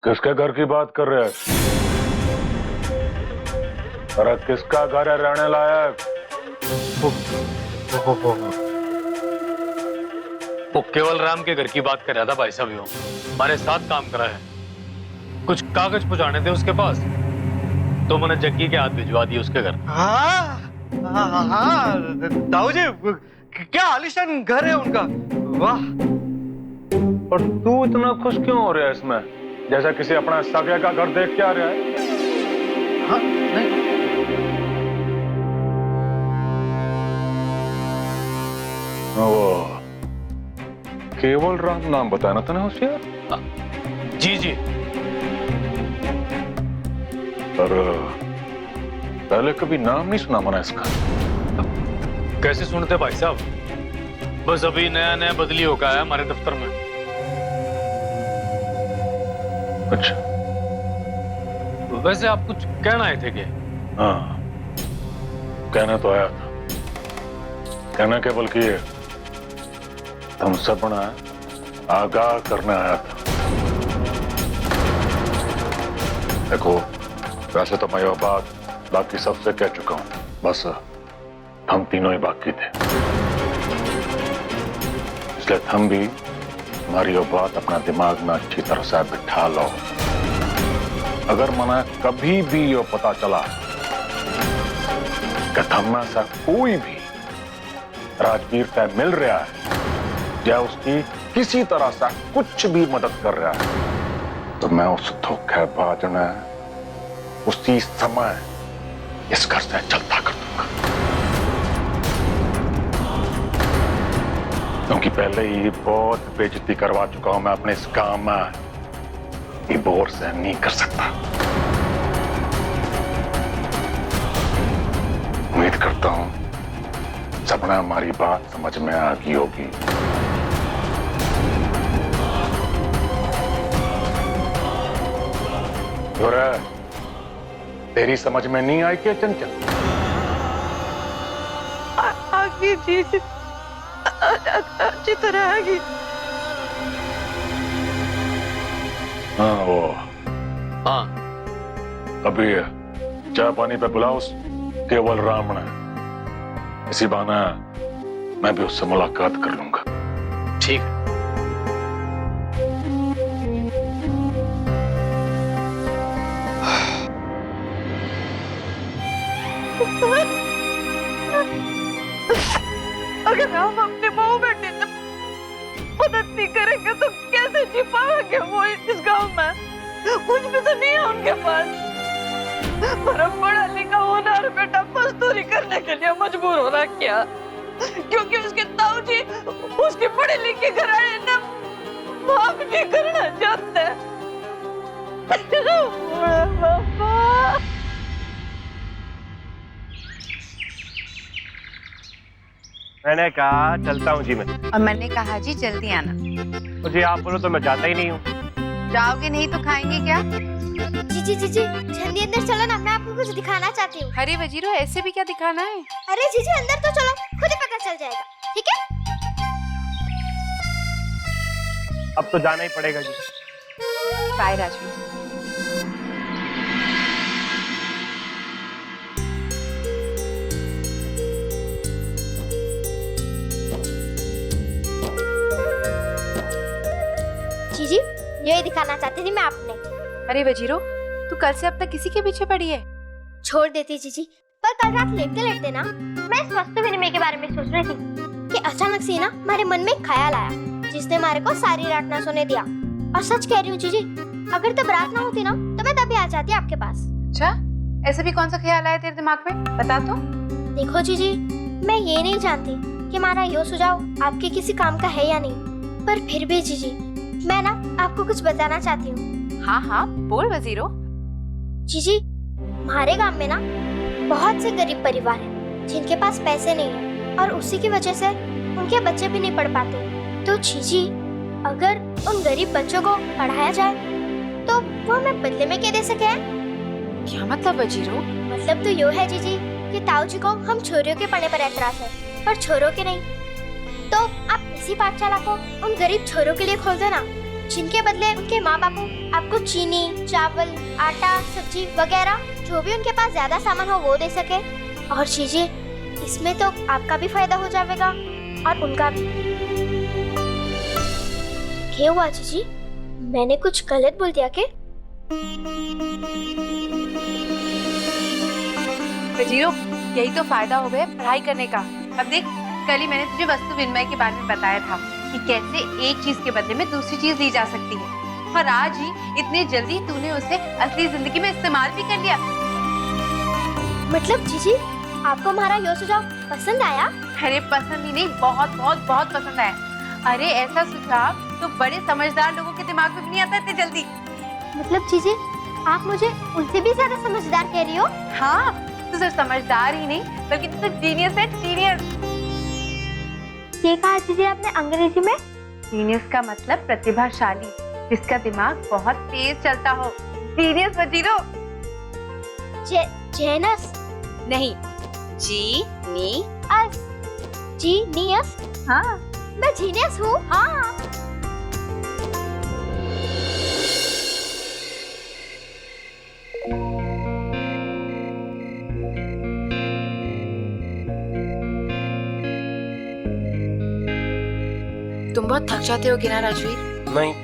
किसके घर की बात कर रहे हैं? अरे किसका घर है रहने लायक? वो केवल राम के घर की बात कर रहा था भाई साहब। यूं हमारे साथ काम करा है, कुछ कागज पहुंचाने थे उसके पास, तो मैंने जग्गी के हाथ भिजवा दिए उसके घर। हाँ, ताऊ जी क्या आलीशान घर है उनका, वाह। और तू इतना खुश क्यों हो रहा है इसमें, जैसा किसी अपना सगे का घर देख के आ रहा है? हाँ, नहीं। वो केवल राम नाम बताया ना तूने होशियार? जी जी। पर पहले कभी नाम नहीं सुना मैंने इसका। कैसे सुनते भाई साहब, बस अभी नया नया बदली होकर आया हमारे दफ्तर में। अच्छा, वैसे आप कुछ कहना आए थे क्या? हाँ कहना तो आया था। कहना क्या बल्कि तुम सबना आगाह करने आया था। देखो वैसे तो मैं ये बात बाकी सबसे कह चुका हूं, बस हम तीनों ही बाकी थे, इसलिए तुम भी हमारी ये बात अपना दिमाग में अच्छी तरह से बिठा लो। अगर मना कभी भी ये पता चला कि हम में से कोई भी राजवीर से मिल रहा है या उसकी किसी तरह से कुछ भी मदद कर रहा है, तो मैं उस धोखेबाज ने उसी समय इस घर से चलता कर दूंगा। क्योंकि पहले ही बहुत बेइज्जती करवा चुका हूं मैं अपने इस काम में, ये बोर से नहीं कर सकता। उम्मीद करता हूं सबने हमारी बात समझ में आ गई होगी। तेरी समझ में नहीं आई क्या चंचल? आगे जी अच्छी तरह आगे। हाँ वो हाँ अभी चाय पानी पे बुलाओ उस केवल राम ने, इसी बहाने मैं भी उससे मुलाकात कर लूंगा। ठीक है। अगर हम अपने बहू बेटे से मदद नहीं करेंगे तो कैसे जी पाएंगे वो इस गांव में? कुछ भी तो नहीं है उनके पास। पर बड़ा लिखा होनहार बेटा मजदूरी करने के लिए मजबूर हो रहा क्या? क्योंकि उसके ताऊ जी उसके पढ़े लिखे घराने ना माफ नहीं करना चाहते। बाबा मैंने कहा चलता हूँ जी मैं। और मैंने कहा जी जल्दी आना। तो जी आप बोलो तो मैं जाता ही नहीं हूँ। जाओगे नहीं तो खाएंगे क्या? जी जल्दी अंदर चलो ना, मैं आपको कुछ दिखाना चाहती हूँ। अरे वजीरो ऐसे भी क्या दिखाना है? अरे जीजी अंदर तो चलो, खुद ही पता चल जाएगा, ठीक है? अब तो जाना ही पड़ेगा जी। बाय राजवीर। जीजी यही दिखाना चाहती थी मैं आपने। अरे वजीरो तू कल से अब तक किसी के पीछे पड़ी है? छोड़ देती जीजी, पर कल रात लेटते लेटते ना मैं इस वस्तु विनिमय के बारे में सोच रही थी कि अचानक से ना हमारे मन में एक ख्याल आया जिसने हमारे को सारी रात ना सोने दिया। और सच कह रही हूँ जीजी, अगर तब रात ना होती ना तो मैं तभी आ जाती आपके पास। अच्छा ऐसे भी कौन सा ख्याल आया तेरे दिमाग में, बता तो। देखो जीजी, मैं ये नहीं जानती कि हमारा ये सुझाव आपके किसी काम का है या नहीं, पर फिर भी जीजी मैं ना आपको कुछ बताना चाहती हूँ। हाँ हाँ बोल वजीरो। जीजी हमारे गांव में ना बहुत से गरीब परिवार हैं जिनके पास पैसे नहीं है और उसी की वजह से उनके बच्चे भी नहीं पढ़ पाते। तो जीजी अगर उन गरीब बच्चों को पढ़ाया जाए तो वो हमें बदले में क्या दे सके हैं? क्या मतलब वजीरो? मतलब तो यो है जीजी कि ताऊ जी को हम छोरियों के पढ़ने पर एतराज है पर छोरों के नहीं। तो आप इसी पाठशाला को उन गरीब छोरों के लिए खोल देना जिनके बदले उनके माँ बाप आपको चीनी, चावल, आटा, सब्जी वगैरह जो भी उनके पास ज्यादा सामान हो वो दे सके। और जीजी, इसमें तो आपका भी फायदा हो जाएगा और उनका भी। क्या हुआ जीजी? मैंने कुछ गलत बोल दिया क्या? वजीरो, यही तो फायदा हो गया पढ़ाई करने का। अब देख, कल ही मैंने तुझे वस्तु विनिमय के बारे में बताया था कि कैसे एक चीज के बदले में दूसरी चीज ली जा सकती है, और आज ही इतने जल्दी तूने उसे असली जिंदगी में इस्तेमाल भी कर लिया। मतलब जीजी, आपको हमारा यह सुझाव पसंद आया? अरे पसंद ही नहीं, बहुत बहुत बहुत पसंद आया। अरे ऐसा सुझाव तो बड़े समझदार लोगों के दिमाग में भी नहीं आता इतने जल्दी। मतलब जीजी, आप मुझे उनसे भी ज्यादा समझदार कह रही हो? हाँ, तू सिर्फ समझदार ही नहीं बल्कि तू तो जीनियस है, जीनियस। ये कहा जीजी आपने अंग्रेजी में? जीनियस का मतलब प्रतिभाशाली, जिसका दिमाग बहुत तेज चलता हो। जीनियस वजीरो। जेनस नहीं, जीनियस। जीनियस? हाँ, मैं जीनियस हूँ। हाँ। तुम बहुत थक जाते हो ना राजवीर? नहीं,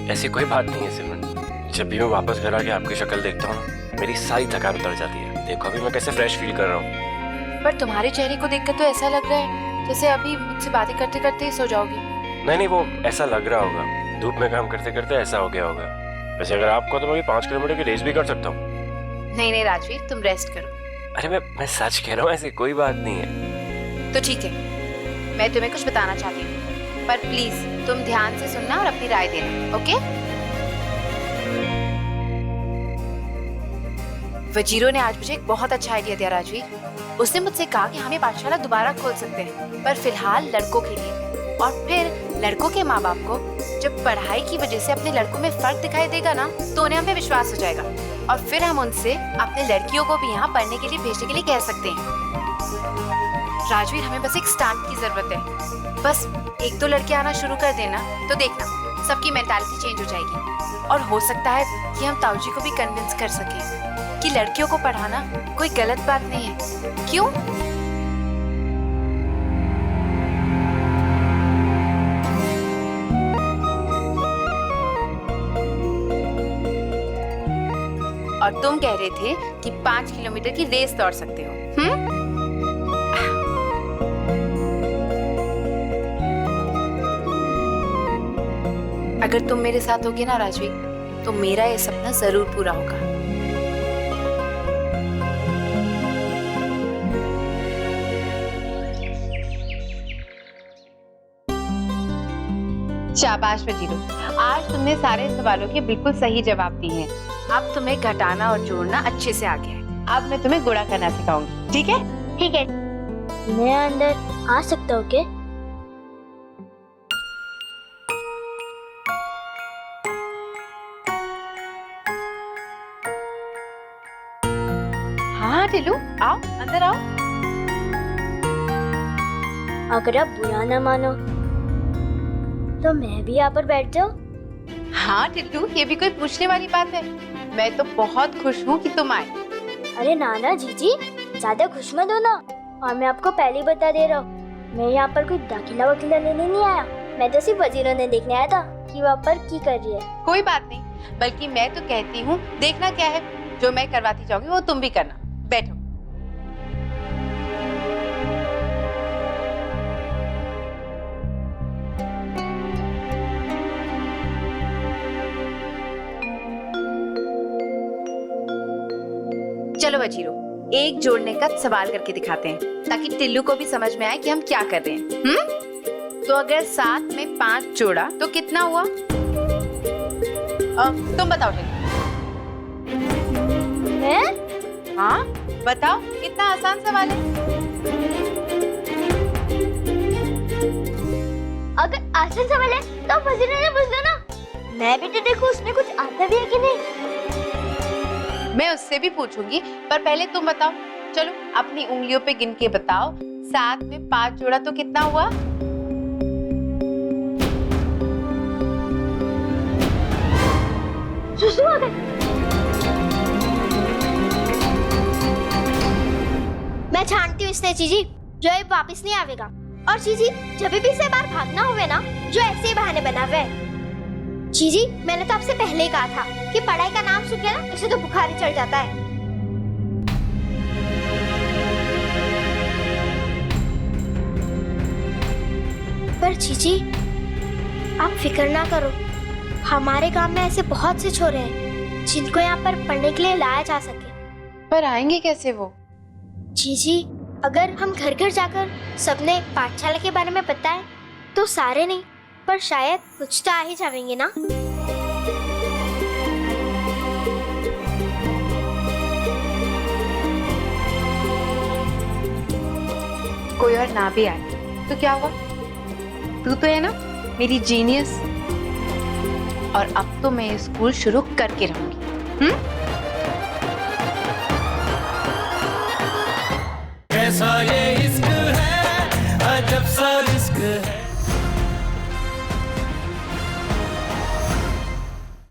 ऐसी कोई बात नहीं है सिमरन। जब भी मैं वापस घर आके आपकी शक्ल देखता हूँ, मेरी सारी थकान उतर जाती है। देखो अभी मैं कैसे फ्रेश फील कर रहा हूँ। पर तुम्हारे चेहरे को देखकर तो ऐसा लग रहा है जैसे अभी मुझसे बातें करते करते ही सो जाओगी। नहीं, वो ऐसा लग रहा होगा, धूप में काम करते करते ऐसा हो गया होगा। वैसे अगर आपको तो मैं 5 किलोमीटर की रेस भी कर सकता हूँ। नहीं राजवीर, तुम रेस्ट करो। अरे मैं सच कह रहा हूँ, ऐसी कोई बात नहीं है। तो ठीक है, मैं तुम्हें कुछ बताना चाहती हूँ, पर प्लीज तुम ध्यान से सुनना और अपनी राय देना, ओके? वजीरो ने आज मुझे एक बहुत अच्छा आइडिया दिया राजवीर। उसने मुझसे कहा कि हम ये पाठशाला दोबारा खोल सकते हैं, पर फिलहाल लड़कों के लिए। और फिर लड़कों के माँ बाप को जब पढ़ाई की वजह से अपने लड़कों में फर्क दिखाई देगा ना, तो उन्हें हम पे विश्वास हो जाएगा, और फिर हम उनसे अपने लड़कियों को भी यहाँ पढ़ने के लिए भेजने के लिए कह सकते हैं। राजवीर, हमें बस एक स्टार्ट की जरूरत है। बस 1-2 लड़के आना शुरू कर देना, तो देखना सबकी मेंटालिटी चेंज हो जाएगी। और हो सकता है कि हम ताऊजी को भी कन्विंस कर सकें कि लड़कियों को पढ़ाना कोई गलत बात नहीं है। क्यों? और तुम कह रहे थे कि 5 किलोमीटर की रेस दौड़ सकते हो। अगर तुम मेरे साथ होगे ना राजवीर, तो मेरा ये सपना जरूर पूरा होगा। शाबाश वजीरो, आज तुमने सारे सवालों के बिल्कुल सही जवाब दिए हैं। अब तुम्हें घटाना और जोड़ना अच्छे से आ गया है। अब मैं तुम्हें गुणा करना सिखाऊंगी, ठीक है? ठीक है। मैं अंदर आ सकता हूँ क्या? हाँ टिल्लू, आओ अंदर आओ। अगर आप बुरा ना मानो तो मैं भी यहाँ पर बैठ जाऊँ? हाँ टिल्लू, ये भी कोई पूछने वाली बात है? मैं तो बहुत खुश हूँ कि तुम आए। अरे नाना जीजी, ज्यादा खुश मत हो ना। और मैं आपको पहले ही बता दे रहा हूँ, मैं यहाँ पर कोई दाखिला वकीला लेने नहीं आया। मैं तो सिर्फ वजीरों ने देखने आया था कि वहाँ पर की कर रही है। कोई बात नहीं, बल्कि मैं तो कहती हूँ देखना क्या है, जो मैं करवाती जाऊंगी वो तुम भी करना। बैठो। चलो वजीरो, एक जोड़ने का सवाल करके दिखाते हैं, ताकि टिल्लू को भी समझ में आए कि हम क्या कर रहे हैं। तो अगर 7 में 5 जोड़ा तो कितना हुआ? तुम बताओ टिल्लू। मैं? हाँ बताओ, कितना आसान सवाल है। अगर आसान सवाल है तो वजीरों ने पूछ दो ना। मैं भी तो देखूं उसमें कुछ आता भी है कि नहीं। मैं उससे भी पूछूंगी, पर पहले तुम बताओ। चलो अपनी उंगलियों पे गिन के बताओ, 7 में 5 जोड़ा तो कितना हुआ? सुसु आ गए। मैं जानती हूँ इसने चीजी जो ये वापस नहीं आवेगा। और चीजी जब भी इसे बाहर भागना हुए ना जो ऐसे ही बहाने बनावे। चीजी मैंने तो आपसे पहले ही कहा था कि पढ़ाई का नाम सुन के ना इसे तो बुखार ही चढ़ जाता है। पर चीजी आप फिक्र ना करो, हमारे गांव में ऐसे बहुत से छोरे हैं जिनको यहाँ पर पढ़ने के लिए लाया जा सके। पर आएंगे कैसे वो? जीजी अगर हम घर घर जाकर सबने पाठशाला के बारे में बताएं तो सारे नहीं पर शायद कुछ तो आ ही जाएंगे ना। कोई और ना भी आए तो क्या हुआ? तू तो है ना मेरी जीनियस। और अब तो मैं स्कूल शुरू करके रहूंगी। कैसा ये इश्क है अजब सा